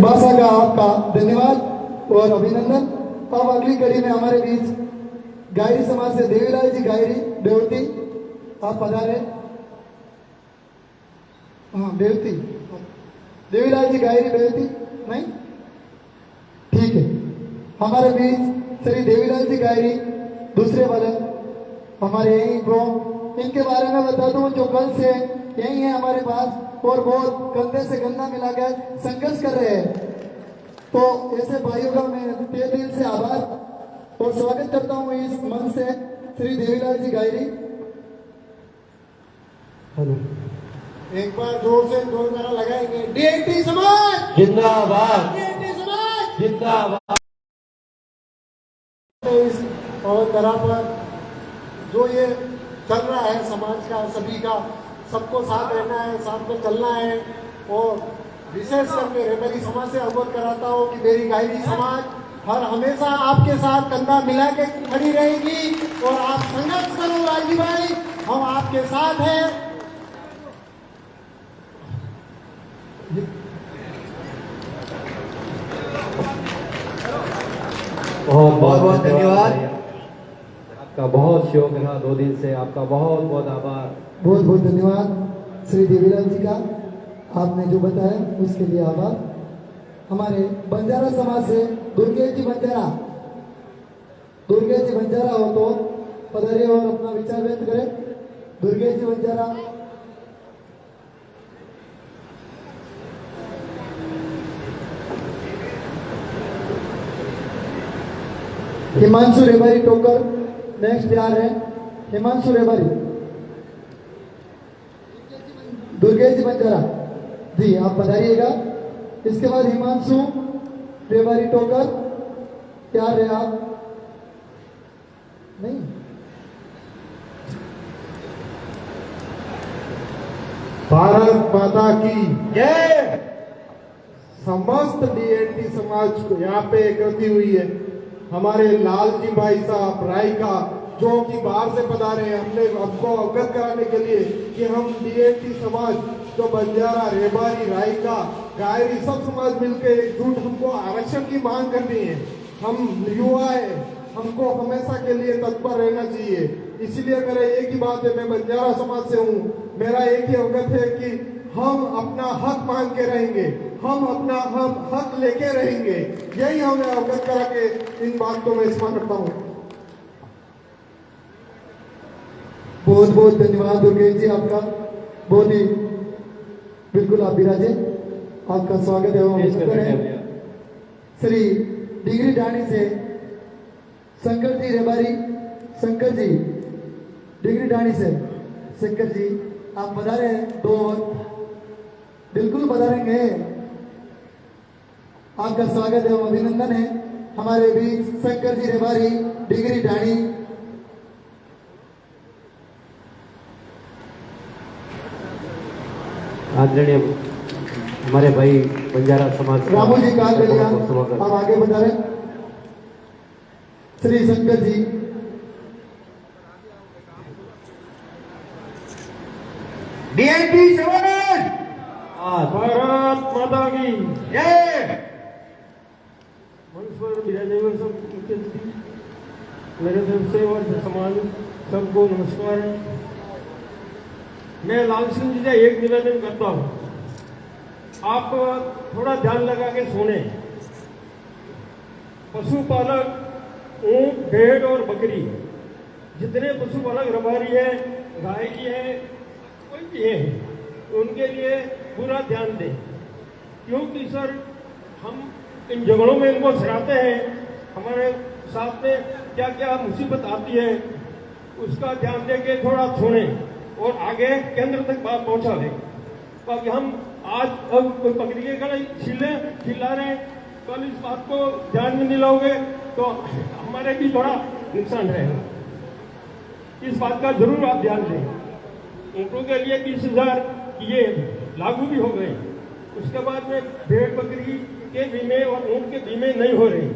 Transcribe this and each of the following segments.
भाषा का आपका धन्यवाद और अभिनंदन। अब अगली कड़ी में हमारे बीच गायरी समाज से देवीलाल जी गायरी बेवती आप पधारे। हाँ बेवती, देवीलाल जी गायरी बेवती नहीं, ठीक है। हमारे बीच श्री देवीलाल जी गायरी दूसरे वाले हमारे यही प्रो, इनके बारे में बता दूं जो कल से यही है हमारे पास और बहुत कंधे से कंधा मिलाकर संघर्ष कर रहे हैं। तो ऐसे भाइयों का मैं तहे दिल से आभार और स्वागत करता हूं इस मंच से श्री देवीलाल जी गायरी। हेलो, एक बार जोर से जोर नारा लगाएंगे, डीएनटी समाज जिंदाबाद, डीएनटी समाज जिंदाबाद। इस और तरह पर जो ये चल रहा है समाज का, सभी का, सबको साथ रहना है, साथ में चलना है। और विशेष करके रेबेली समाज से अवगत कराता हूँ कि मेरी गायरी समाज हर हमेशा आपके साथ कंधा मिला के खड़ी रहेगी और आप संघर्ष करो राजी भाई, हम आपके साथ हैं। बहुत बहुत धन्यवाद। आपका बहुत शौक रहा 2 दिन से, आपका बहुत बहुत आभार। बहुत बहुत धन्यवाद श्री देवीलाल जी का, आपने जो बताया उसके लिए आभार। हमारे बंजारा समाज से दुर्गेश जी बंजारा, दुर्गेश जी बंजारा हो तो पधारिए और अपना विचार व्यक्त करें। दुर्गेश जी बंजारा। हिमांशु रेबारी टोकर नेक्स्ट तैयार है। हिमांशु रेबारी, दुर्गेश जी बंजारा जी आप पधारिएगा। इसके बाद हिमांशु रेबारी टोकर तैयार है आप नहीं। भारत माता की जय। समस्त डीएनटी समाज को यहाँ पे एकत्रित हुई है। हमारे लालजी भाई साहब रायका जो कि बाहर से पधारे हैं, हमने आपको अवगत कराने के लिए कि हम डीएनटी समाज जो बंजारा, रेबारी, रायका, गायरी सब समाज मिलकर एकजुट हमको आरक्षण की मांग करनी है। हम युवा है, हमको हमेशा के लिए तत्पर रहना चाहिए। इसीलिए मेरा एक ही बात है, मैं बंजारा समाज से हूँ, मेरा एक ही अवगत है कि हम अपना हक मांग के रहेंगे, हम अपना हक लेके रहेंगे। यही हमें अवगत करा के इन बात को मैं स्मरण करता हूँ। बहुत बहुत धन्यवाद दुर्गेश जी आपका, बहुत ही बिल्कुल आप विराजे, आपका स्वागत है। श्री डिग्री डाणी से शंकर जी रेबारी, शंकर जी डिग्री डाणी से शंकर जी आप पधारे हैं। 2 बिल्कुल पधारेंगे, आपका स्वागत है, अभिनंदन है। हमारे बीच शंकर जी रेबारी डिग्री डाणी। आदरणीय हमारे भाई बंजारा समाज रामू जी का आप आगे बता रहे। श्री शंकर जी डीएनटी समाज भारत माता की जय। मंच पर विराजे हुए सब मुख्य अतिथि, मेरे तरफ से और समाज सबको नमस्कार है। मैं लाल सिंह जी से एक निवेदन करता हूँ, आप थोड़ा ध्यान लगा के सुने। पशुपालक ऊंट, भेड़ और बकरी, जितने पशुपालक रबारी है, गाय की है, कोई भी है, उनके लिए पूरा ध्यान दें। क्योंकि सर हम इन झगड़ों में इनको सराहते हैं, हमारे साथ में क्या क्या मुसीबत आती है उसका ध्यान दे के थोड़ा सुने और आगे केंद्र तक बात पहुंचा दें। ताकि हम आज अब कोई बकरी के गले चिल्ला रहे हैं, कल इस बात को ध्यान में नहीं लाओगे तो हमारे भी थोड़ा नुकसान रहेगा। इस बात का जरूर आप ध्यान दें। ऊँटों के लिए 20,000 ये लागू भी हो गए, उसके बाद में भेड़ बकरी के बीमे और ऊँट के बीमे नहीं हो रहे।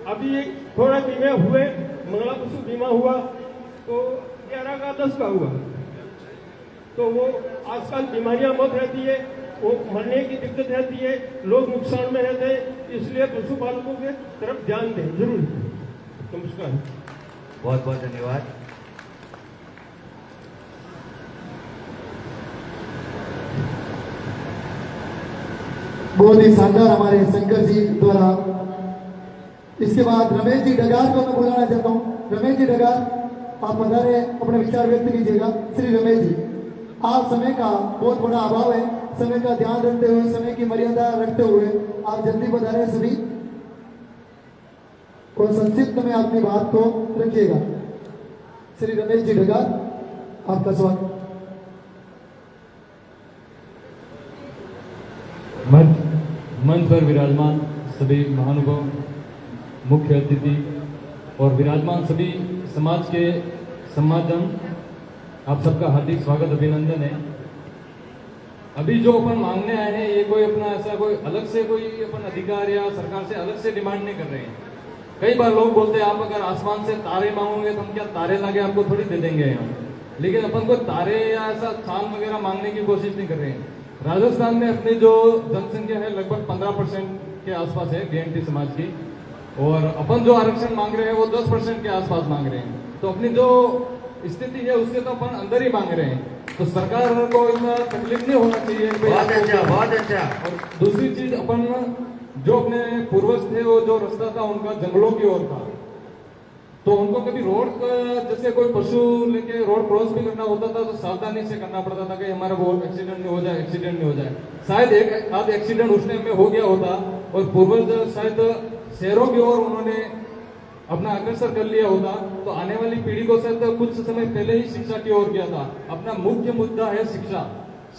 अभी थोड़ा बीमे हुए, मंगला पशु बीमा हुआ तो 11 का 10 का हुआ, तो वो आजकल बीमारियां बहुत रहती है, वो मरने की दिक्कत रहती है, लोग नुकसान में रहते हैं, इसलिए पशुपालकों के तरफ ध्यान दें जरूर। नमस्कार। बहुत बहुत धन्यवाद। बहुत ही शानदार हमारे शंकर जी द्वारा। इसके बाद रमेश जी डगार को मैं बुलाना चाहता हूँ। रमेश जी डगार, आप पधारे, अपने विचार व्यक्त कीजिएगा। श्री रमेश जी, आप समय का बहुत बड़ा अभाव है, समय का ध्यान रखते हुए, समय की मर्यादा रखते हुए आप जल्दी पधारे सभी, और संक्षिप्त में अपनी बात को रखिएगा। श्री रमेश जी डगार, आपका स्वागत। मंच पर विराजमान सभी महानुभाव, मुख्य अतिथि और विराजमान सभी समाज के सम्मानजन, आप सबका हार्दिक स्वागत, अभिनंदन है। अभी जो अपन मांगने आए हैं, ये कोई अपना ऐसा कोई अलग से कोई अपन अधिकार या सरकार से अलग से डिमांड नहीं कर रहे हैं। कई बार लोग बोलते हैं आप अगर आसमान से तारे मांगोगे तो हम क्या तारे लाके आपको थोड़ी दे देंगे हम, लेकिन अपन को तारे या ऐसा चांद वगैरह मांगने की कोशिश नहीं कर रहे हैं। राजस्थान में अपनी जो जनसंख्या है लगभग 15% के आसपास है डीएनटी समाज की, और अपन जो आरक्षण मांग रहे हैं वो 10% के आसपास मांग रहे हैं। तो अपनी जो स्थिति है उससे तो अपन अंदर ही मांग रहे हैं, तो सरकार को इतना तकलीफ नहीं होना चाहिए। बहुत अच्छा, बहुत अच्छा। और दूसरी चीज, अपन जो अपने पूर्वज थे वो जो रास्ता था उनका जंगलों की ओर था, तो उनको कभी रोड जैसे कोई पशु लेके रोड क्रॉस भी करना होता था तो सावधानी से करना पड़ता था कि हमारा वो एक्सीडेंट नहीं हो जाए, एक्सीडेंट नहीं हो जाए। शायद एक आध एक्सीडेंट उस टाइम में हो गया होता, और पूर्वज शायद शहरों की ओर उन्होंने अपना अग्रसर कर लिया होता, तो आने वाली पीढ़ी को शायद कुछ समय पहले ही शिक्षा की ओर किया था। अपना मुख्य मुद्दा है शिक्षा।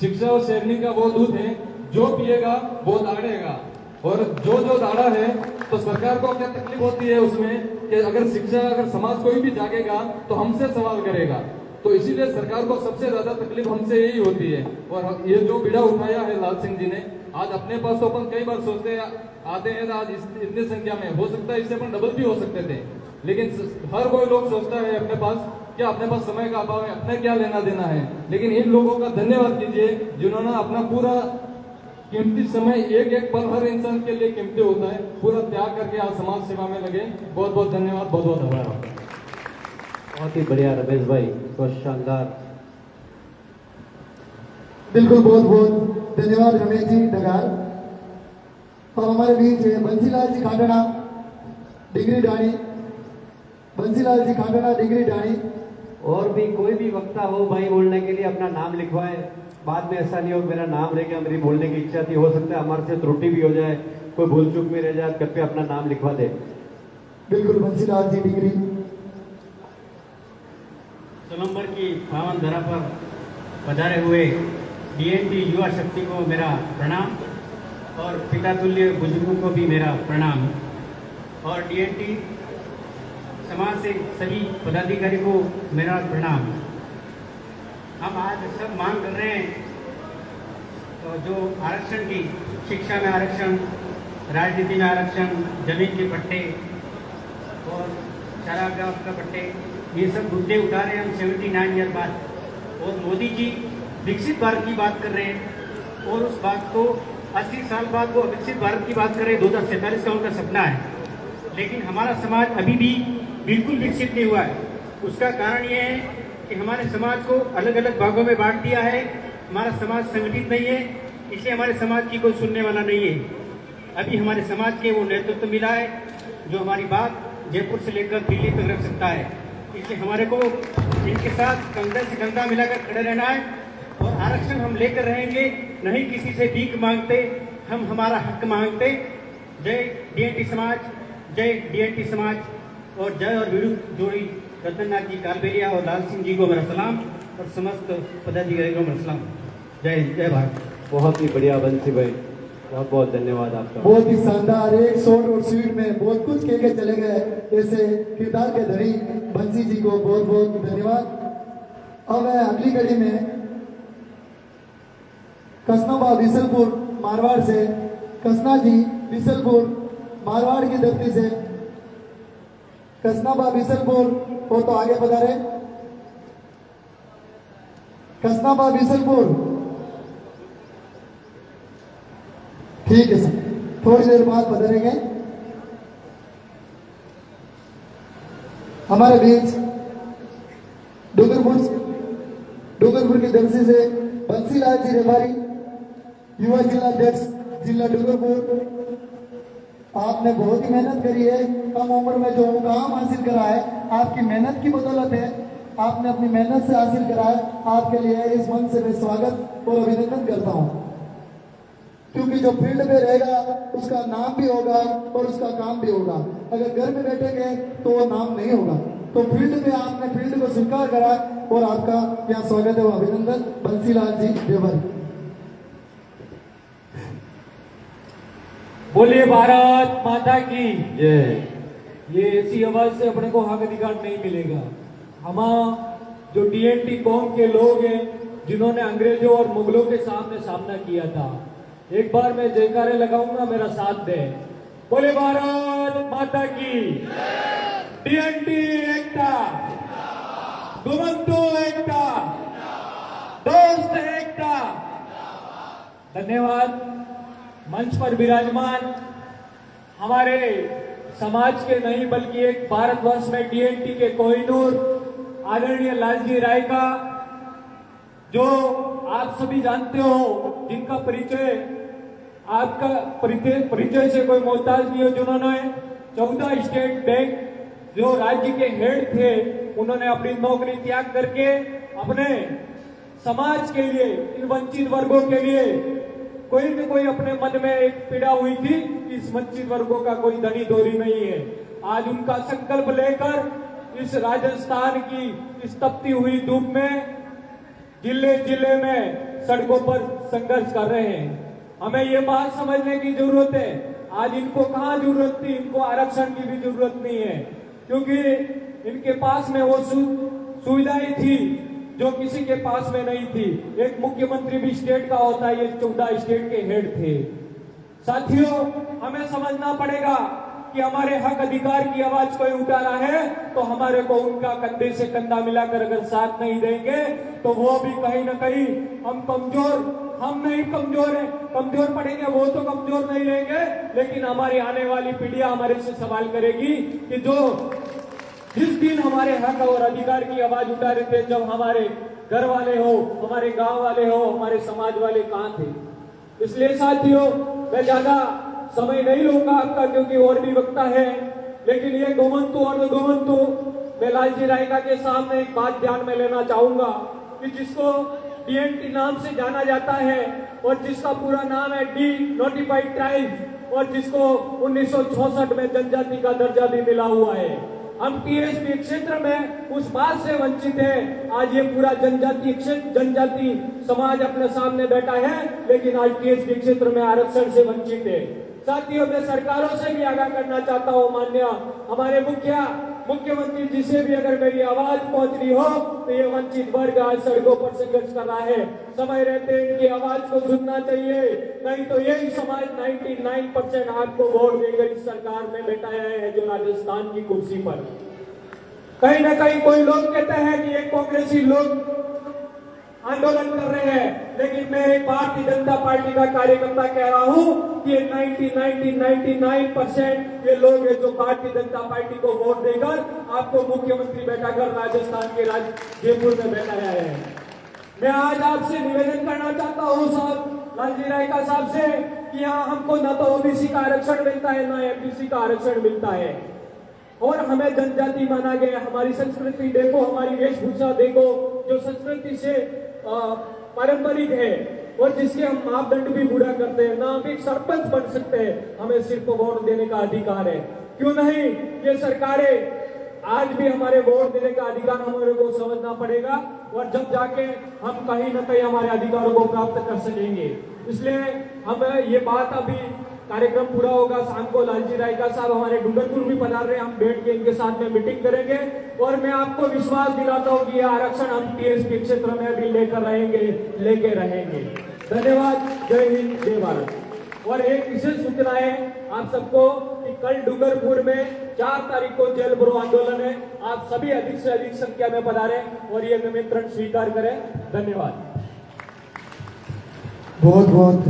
शिक्षा और शेरनी का वो दूध है, जो पिएगा वो दाढ़ेगा, और जो दाढ़ा है तो सरकार को क्या तकलीफ होती है उसमें कि अगर शिक्षा, अगर समाज कोई भी जागेगा तो हमसे सवाल करेगा, तो इसीलिए सरकार को सबसे ज्यादा तकलीफ हमसे यही होती है। और ये जो बीड़ा उठाया है लाल सिंह जी ने, आज अपने पास तो अपन कई बार सोचते आते हैं आज इतनी संख्या में, हो सकता है इससे अपन डबल भी हो सकते थे, लेकिन हर कोई लोग सोचता है अपने पास क्या, अपने पास समय का अभाव है, अपने क्या लेना देना है। लेकिन इन लोगों का धन्यवाद कीजिए जिन्होंने अपना पूरा कीमती समय, एक एक पल हर इंसान के लिए कीमती होता है, पूरा त्याग करके आज समाज सेवा में लगे। बहुत बहुत धन्यवाद, बहुत बहुत आभार। बहुत ही बढ़िया रमेश भाई, बहुत शानदार। बिल्कुल, बहुत बहुत धन्यवाद रमेश जी डगार। और हमारे बीच बंसीलाल जी खांडना, डिग्री डाणी, बंसीलाल जी खांडना, डिग्री डाणी। और भी कोई भी वक्ता हो भाई बोलने के लिए अपना नाम लिखवाए, बाद में ऐसा नहीं हो मेरा नाम रह गया, मेरी बोलने की इच्छा थी, हो सकता है हमारे से त्रुटि भी हो जाए, कोई भूल चूक में रह जाए, कृपया अपना नाम लिखवा दे। बिल्कुल, बंसीलाल जी डिग्री। सोलंबर की पावन धरा पर पधारे हुए डीएनटी युवा शक्ति को मेरा प्रणाम, और पिता तुल्य बुजुर्गों को भी मेरा प्रणाम, और डीएनटी समाज से सभी पदाधिकारी को मेरा प्रणाम। हम आज सब मांग कर रहे हैं तो जो आरक्षण की, शिक्षा में आरक्षण, राजनीति में आरक्षण, जमीन के पट्टे और शराब का पट्टे, ये सब मुद्दे उठा रहे हैं हम 79 ईयर बाद। और मोदी जी विकसित भारत की बात कर रहे हैं, और उस बात को 80 साल बाद वो विकसित भारत की बात कर रहे हैं। 2047 का उनका सपना है, लेकिन हमारा समाज अभी भी बिल्कुल विकसित नहीं हुआ है। उसका कारण ये है कि हमारे समाज को अलग अलग भागों में बांट दिया है, हमारा समाज संगठित नहीं है, इसलिए हमारे समाज की कोई सुनने वाला नहीं है। अभी हमारे समाज के वो नेतृत्व मिला है जो हमारी बात जयपुर से लेकर दिल्ली तक रख सकता है, इसलिए हमारे को इनके साथ कंधे से कंधा मिलाकर खड़े रहना है, और आरक्षण हम लेकर रहेंगे, नहीं किसी से भीख मांगते, हम हमारा हक मांगते। जय डीएनटी समाज, जय डीएनटी समाज, और जय और विरुद्ध जोड़ी रतननाथ जी कालबेलिया और लाल सिंह जी को मेरा सलाम, और समस्त पदाधिकारियों को मेरा सलाम। जय जय भारत। बहुत ही बढ़िया बंसी भाई, बहुत बहुत धन्यवाद आपका। बहुत ही शानदार, एक शॉर्ट और स्वीट में बहुत कुछ कह के चले गए, ऐसे किरदार के धनी बंसी जी को बहुत बहुत धन्यवाद। अब मैं अगली कड़ी में कसनाबा बिसलपुर मारवाड़ से, कसना जी बिसलपुर मारवाड़ की धरती से, कसनाबा बिसलपुर हो तो आगे पधारे। कसनाबा बिसलपुर, ठीक है सर, थोड़ी देर बाद बदलेंगे। हमारे बीच डूंगरपुर की दर्शी से बंसीलाल जी रेवारी, युवा जिला अध्यक्ष जिला डूंगरपुर। आपने बहुत ही मेहनत करी है, कम उम्र में जो मुकाम हासिल करा है आपकी मेहनत की बदौलत है, आपने अपनी मेहनत से हासिल करा है। आपके लिए इस मन से मैं स्वागत और अभिनंदन करता हूं, क्योंकि जो फील्ड में रहेगा उसका नाम भी होगा और उसका काम भी होगा। अगर घर में बैठेंगे तो वो नाम नहीं होगा। तो फील्ड में आपने फील्ड को स्वीकार करा और आपका यहाँ स्वागत है, वो अभिनंदन बंसीलाल जी रेवारी। बोलिए भारत माता की जय। ये ऐसी आवाज से अपने को हक अधिकार नहीं मिलेगा। हम जो डीएनटी कौम के लोग हैं जिन्होंने अंग्रेजों और मुगलों के सामने सामना किया था, एक बार मैं जयकारे लगाऊंगा, मेरा साथ दे। बोले भारत माता की डीएनटी एकता, दुमंतो एकता, दोस्त एकता। धन्यवाद। मंच पर विराजमान हमारे समाज के नहीं बल्कि एक भारतवर्ष में डीएनटी के कोहिनूर आदरणीय लालजी राय का, जो आप सभी जानते हो, जिनका परिचय आपका परिचय से कोई मोहताज नहीं हो, जिन्होंने 14 स्टेट बैंक जो राज्य के हेड थे, उन्होंने अपनी नौकरी त्याग करके अपने समाज के लिए, इन वंचित वर्गों के लिए कोई न कोई अपने मन में एक पीड़ा हुई थी कि इस वंचित वर्गों का कोई धनी धोरी नहीं है। आज उनका संकल्प लेकर इस राजस्थान की इस तपती हुई धूप में जिले जिले में सड़कों पर संघर्ष कर रहे हैं। हमें ये बात समझने की जरूरत है, आज इनको कहाँ जरूरत थी, इनको आरक्षण की भी जरूरत नहीं है, क्योंकि इनके पास में वो सुविधाएं थी जो किसी के पास में नहीं थी। एक मुख्यमंत्री भी स्टेट का होता है, ये 14 स्टेट के हेड थे। साथियों, हमें समझना पड़ेगा कि हमारे हक अधिकार की आवाज कोई उठा रहा है तो हमारे को उनका कंधे से कंधा मिलाकर अगर साथ नहीं देंगे तो वो भी कहीं ना कहीं हम नहीं कमजोर है, कमजोर पड़ेंगे, वो तो कमजोर नहीं रहेंगे, लेकिन हमारी आने वाली पीढ़ियां हमारे से सवाल करेगी कि जिस दिन हमारे हक और अधिकार की आवाज उठा रहे थे, जब हमारे घर वाले हो, हमारे गांव वाले हो, हमारे समाज वाले कहां थे। इसलिए साथियों, मैं ज्यादा समय नहीं लूंगा आपका, क्योंकि और भी वक्ता है, लेकिन ये गोमंतु और गोमंतु, मैं लालजी रायका के सामने एक बात ध्यान में लेना चाहूंगा कि जिसको डीएनटी नाम से जाना जाता है और जिसका पूरा नाम है डी नोटिफाइड ट्राइब, और जिसको 1966 में जनजाति का दर्जा भी मिला हुआ है, हम टीएसपी क्षेत्र में उस बात से वंचित है। आज ये पूरा जनजाति समाज अपने सामने बैठा है, लेकिन आज टीएसपी क्षेत्र में आरक्षण से वंचित है। साथियों, मैं सरकारों से भी आगाह करना चाहता हूं, माननीय हमारे मुख्यमंत्री जी से भी अगर मेरी आवाज पहुंच रही हो तो ये वंचित वर्ग आज सड़कों पर संघर्ष कर रहा है, समय रहते इनकी आवाज को सुनना चाहिए, नहीं तो यही समाज 99% आपको वोट देकर इस सरकार में बैठाया है जो राजस्थान की कुर्सी पर। कहीं ना कहीं कोई लोग कहते हैं कि एक कांग्रेसी लोग आंदोलन कर रहे हैं, लेकिन मैं एक भारतीय जनता पार्टी का कार्यकर्ता कह रहा हूं कि 99% ये लोग हैं जो भारतीय जनता पार्टी को वोट देकर आपको मुख्यमंत्री बैठाकर राजस्थान के जयपुर में बैठाया है। मैं आज आपसे निवेदन करना चाहता हूं साहब लालजी रायका साहब से कि यहाँ हमको न तो ओबीसी का आरक्षण मिलता है, न एमबीसी का आरक्षण मिलता है, और हमें जनजाति माना गया। हमारी संस्कृति देखो, हमारी वेशभूषा देखो, जो संस्कृति से पारंपरिक है और जिसके हम मापदंड भी पूरा करते हैं, ना हम एक सरपंच बन सकते हैं, हमें सिर्फ वोट देने का अधिकार है। क्यों नहीं, ये सरकारें आज भी हमारे वोट देने का अधिकार हमारे को समझना पड़ेगा, और जब जाके हम कहीं ना कहीं हमारे अधिकारों को प्राप्त कर सकेंगे। इसलिए हम ये बात, अभी कार्यक्रम पूरा होगा, शाम को लालजी रायका साहब हमारे डूंगरपुर भी पधार रहे हैं, हम बैठ के इनके साथ में मीटिंग करेंगे, और मैं आपको विश्वास दिलाता हूँ कि यह आरक्षण हम टीएसपी क्षेत्र में भी लेके रहेंगे। धन्यवाद। जय हिंद, जय भारत। और एक विशेष सूचना है आप सबको कि कल डूंगरपुर में 4 तारीख को जेल भरो आंदोलन है, आप सभी अधिक से अधिक संख्या में पधारें और ये निमंत्रण स्वीकार करें। धन्यवाद। बहुत बहुत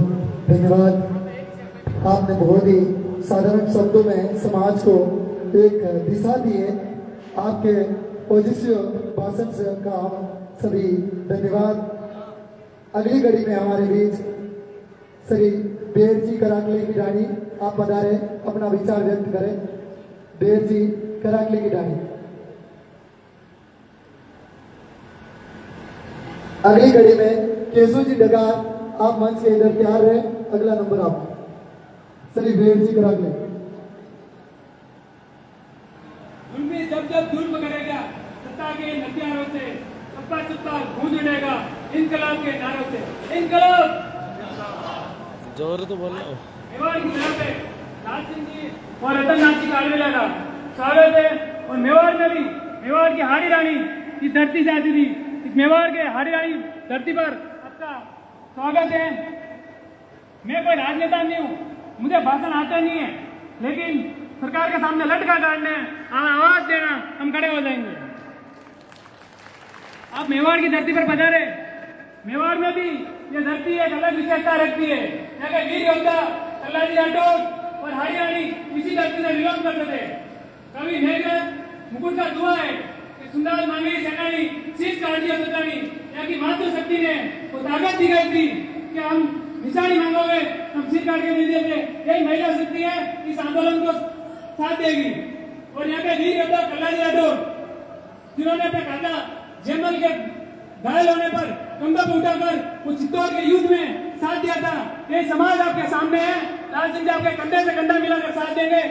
धन्यवाद। आपने बहुत ही साधारण शब्दों में समाज को एक दिशा दी है। आपके ओजस्वी भाषण से का हम सभी धन्यवाद। अगली घड़ी में हमारे बीच श्री बेर जी कराकले की रानी आप पधारे, अपना विचार व्यक्त करें। बेर जी कराकले की रानी। अगली घड़ी में केशव जी डगार आप मंच के इधर तैयार रहे। अगला नंबर आप श्री बेर जी कराकले। उनमें जब जब जुल्म करेगा सत्ता के हथियारों से सत्ता चुत्ता गूंज उठेगा इनकलाब के नारों से। इनकलाब जोर तो बोल मेवाड़ की तरफ पे लाल सिंह जी और रतन नाथ जी का अलविदा का स्वागत है। और मेवाड़ में भी मेवाड़ की हाड़ी रानी की धरती से आती थी। इस मेवाड़ के हाड़ी रानी धरती पर आपका स्वागत है। मैं कोई राजनेता नहीं हूँ, मुझे भाषण आता नहीं है, लेकिन सरकार के सामने लटका काटने आवाज देना हम खड़े हो जाएंगे। आप मेवाड़ की धरती पर पधारे। मेवाड़ में भी ये धरती एक अलग विशेषता रखती है। यहाँ के वीर योद्धा कल्लाजी राठौर और हाड़ी रानी इसी धरती से विरोध करते थे। कभी मेघनाथ मुकुट का दुआ है कि सुंदर मांगली सेनानी शीश काटिया सुतानी यहाँ की मातृशक्ति ने वो ताकत दिखाई थी कि हम निशानी मांगोगे हम शीश काट के नहीं देते। यही महिला शक्ति है, इस आंदोलन को साथ देगी। और यहाँ के वीर योद्धा कल्लाजी राठौर जिन्होंने अपने काका जयमल के घायल होने पर कंधा पे उठाकर वो चित्तौड़ के युद्ध में साथ दिया था। ये समाज आपके सामने है। लाल सिंह जी आपके कंधे से कंधा मिलाकर साथ देंगे।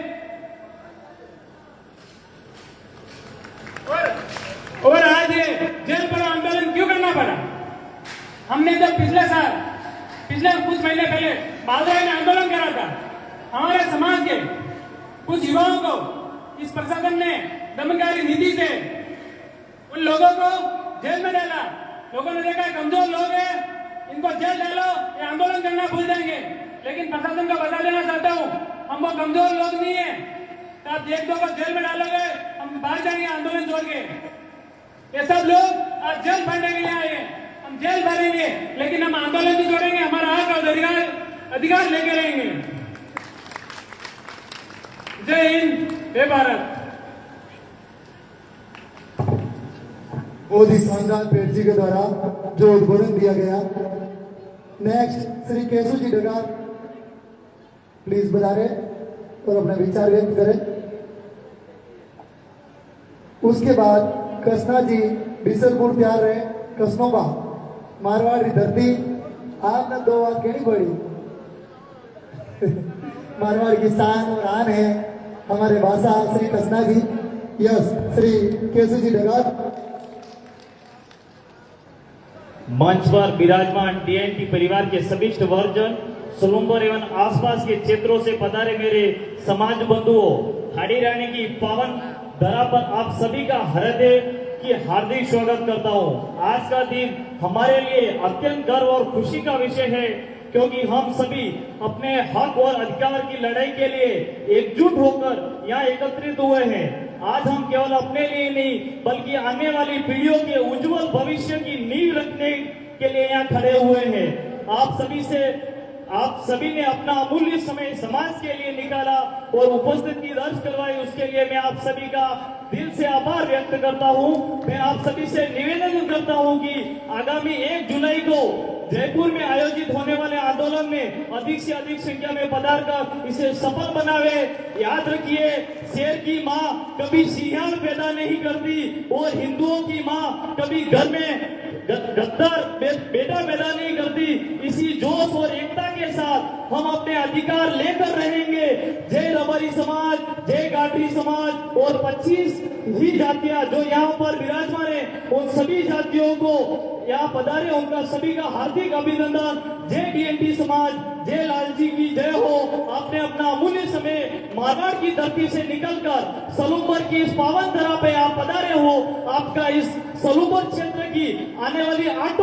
और आज ये जेल पर आंदोलन क्यों करना पड़ा? हमने जब पिछले कुछ महीने पहले बादराई में आंदोलन करा था, हमारे समाज के कुछ युवाओं को इस प्रशासन ने दमनकारी नीति से उन लोगों को जेल में डाला। लोगों ने देखा कमजोर लोग हैं, इनको जेल डालो, ये आंदोलन करना भूल जाएंगे। लेकिन प्रशासन को बता देना चाहता हूँ, हम वो कमजोर लोग नहीं है। तो आप एक दो को जेल में डालोगे, हम बाहर जाएंगे आंदोलन छोड़ के। ये सब लोग आज जेल भरने के लिए आए हैं। हम जेल भरेंगे, लेकिन हम आंदोलन नहीं छोड़ेंगे। हमारा हक और अधिकार लेके रहेंगे। जय हिंद, जय भारत। मोदी शानदार बेर जी के द्वारा जो उद्बोधन दिया गया। नेक्स्ट श्री केशव जी डगार प्लीज बधारे और अपना विचार व्यक्त करें। उसके बाद कृष्णा जी बिसलपुर तैयार रहे। कृष्णों का मारवाड़ी धरती आपने दो बात कहनी पड़ी। मारवाड़ की शान और आन है हमारे भाषा। श्री कृष्णा जी। यस श्री केशव जी डगार। मंच पर विराजमान डीएनटी परिवार के सभी वर्जन सोलंबर एवं आसपास के क्षेत्रों से पधारे मेरे समाज बंधुओं, हाड़ी रानी की पावन धरा पर आप सभी का हृदय की हार्दिक स्वागत करता हूं। आज का दिन हमारे लिए अत्यंत गर्व और खुशी का विषय है, क्योंकि हम सभी अपने हक और अधिकार की लड़ाई के लिए एकजुट होकर यहाँ एकत्रित हुए हैं। आज हम केवल अपने लिए नहीं, बल्कि आने वाली पीढ़ियों के उज्जवल भविष्य की नींव रखने के लिए यहाँ खड़े हुए हैं। आप सभी ने अपना अमूल्य समय समाज के लिए निकाला और उपस्थिति दर्ज करवाई, उसके लिए मैं आप सभी का दिल से आभार व्यक्त करता हूं। मैं आप सभी से निवेदन करता हूं कि आगामी 1 जुलाई को जयपुर में आयोजित होने वाले आंदोलन में अधिक से अधिक संख्या में पधार कर इसे सफल बनावे। याद रखिए, शेर की माँ कभी सिंहार पैदा नहीं करती और हिंदुओं की माँ कभी घर में गद्दार बेटा पैदा नहीं करती। इसी जोश और एकता के साथ हम अपने अधिकार लेकर रहेंगे। जय रबारी समाज, जय गाठी समाज और 25 ही जातियां जो यहाँ पर विराजमान है, उन सभी जातियों को यहाँ पधारे उनका सभी का हार्दिक अभिनंदन। जय डीएनटी समाज, जय लालजी की जय हो। आपने अपना अमूल्य समय मारवाड़ की धरती से निकलकर सलूबर की इस पावन धरा पे आप पधारे हो। आपका इस सलूबर क्षेत्र की आने वाली 8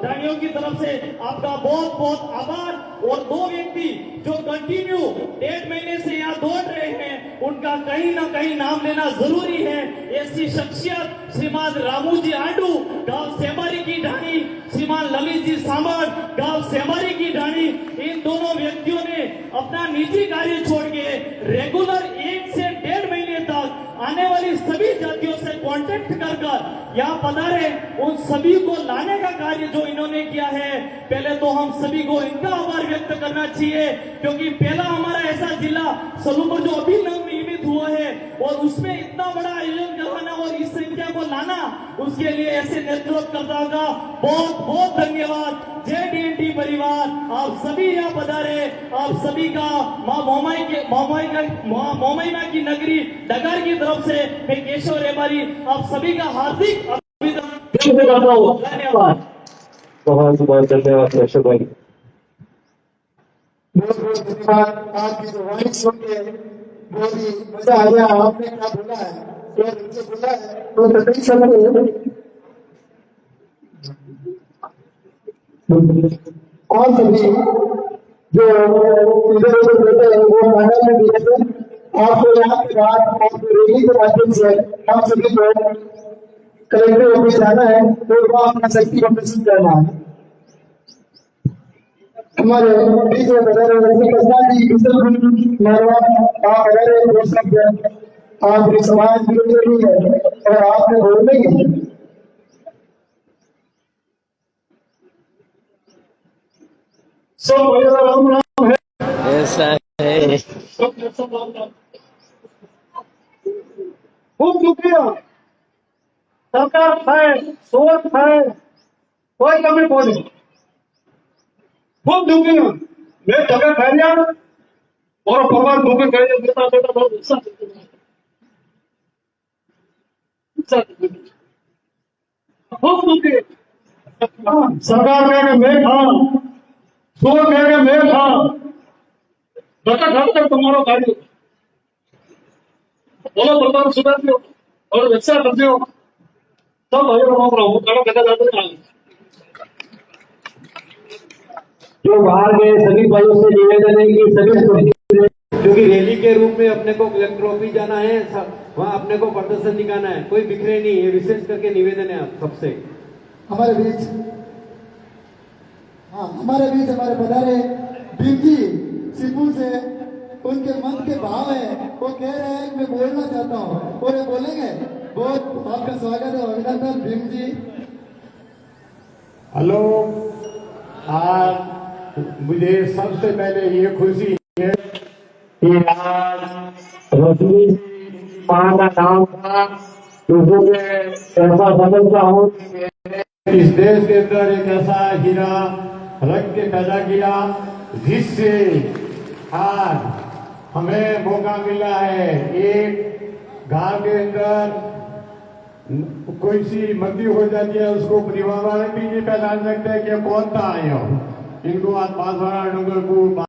रानियों की तरफ से आपका बहुत बहुत आभार। और 2 व्यक्ति जो कंटिन्यू 1.5 महीने से यहाँ दौड़ रहे हैं, उनका कहीं ना कहीं नाम लेना जरूरी है। ऐसी शख्सियत श्रीमान रामू जी आडू, गांव सेमारी की ढाणी, श्रीमान ललित जी सामर, गांव सेमारी की ढाणी, इन दोनों व्यक्तियों ने अपना अपना निजी कार्य छोड़ के रेगुलर 1 से 1.5 महीने तक आने वाली सभी जातियों से कांटेक्ट कर यहाँ पधारे, उन सभी को लाने का कार्य जो इन्होंने किया है, पहले तो हम सभी को इनका आभार व्यक्त करना चाहिए, क्योंकि पहला हमारा ऐसा जिला सलूमपुर जो अभी नवनिर्मित हुआ है और उसमें इतना बड़ा आयोजन करवाना और इस संख्या को लाना, उसके लिए ऐसे नेतृत्वकर्ताओं का बहुत बहुत धन्यवाद। जय डीएनटी परिवार, आप सभी यहाँ पधारे, आप सभी का माँ मोमाइमा की नगरी डगार की तरफ से मैं केशव रेबारी आप सभी का हार्दिक अभिनंदन करता हूँ। धन्यवाद। बहुत बहुत धन्यवाद केशव भाई। बहुत बहुत धन्यवाद। आपकी जो वाणी सुन के बहुत ही मजा आ गया। आपने क्या बोला है, जो मुझे बोला है तो सही समझ। और सभी जो इधर उधर बैठे हैं वो मैडम में भी है। आपको यहाँ के बाद और रैली के माध्यम से हम सभी को कलेक्टर ऑफिस जाना है और वहाँ अपना शक्ति को प्रदर्शित करना है। हमारे बीच में आप अगर बोल सकते हैं, आप समाज विरोधी नहीं है और आपने बोलने की राम राम है। ऐसा है। खूब शुक्रिया। सरकार है, सोच है, कोई कमी कोई नहीं। खूब शुक्रिया। मैं जगह खैरिया और भगवान धोखे खैरिया देता देता बहुत उत्साह खूब शुक्रिया। सरकार कहेगा मैं था, सोच कहेगा मैं था, जगह घर तक तुम्हारा कार्य बोलो भगवान सुधार दियो और अच्छा कर दियो। सब भाई हूँ कड़ा कहता जाते हैं। जो बाहर गए सभी भाइयों से निवेदन है कि सभी क्योंकि रैली के रूप में अपने को कलेक्टर ऑफिस जाना है, वहाँ अपने को प्रदर्शन दिखाना है, कोई बिखरे नहीं है। विशेष करके निवेदन है आप सबसे। हमारे बीच हमारे पधारे भीम जी सिपुल से उनके मन के भाव है, वो कह रहे हैं कि मैं बोलना चाहता हूँ और ये बोलेंगे। बहुत आपका स्वागत है, अभिनंदन भीम जी। हेलो, आज मुझे सबसे पहले ये खुशी है कि आज रजनी माँ का नाम था, लोगों में ऐसा समझता हूँ कि इस देश के अंदर एक ऐसा हीरा रख के पैदा किया जिससे आज हमें मौका मिला है। एक गांव के अंदर कोई सी मृत्यु हो जाती है, उसको परिवार वाले भी नहीं पहचान सकते कि कौन था आया। इनको आज बांसवाड़ा डूंगरपुर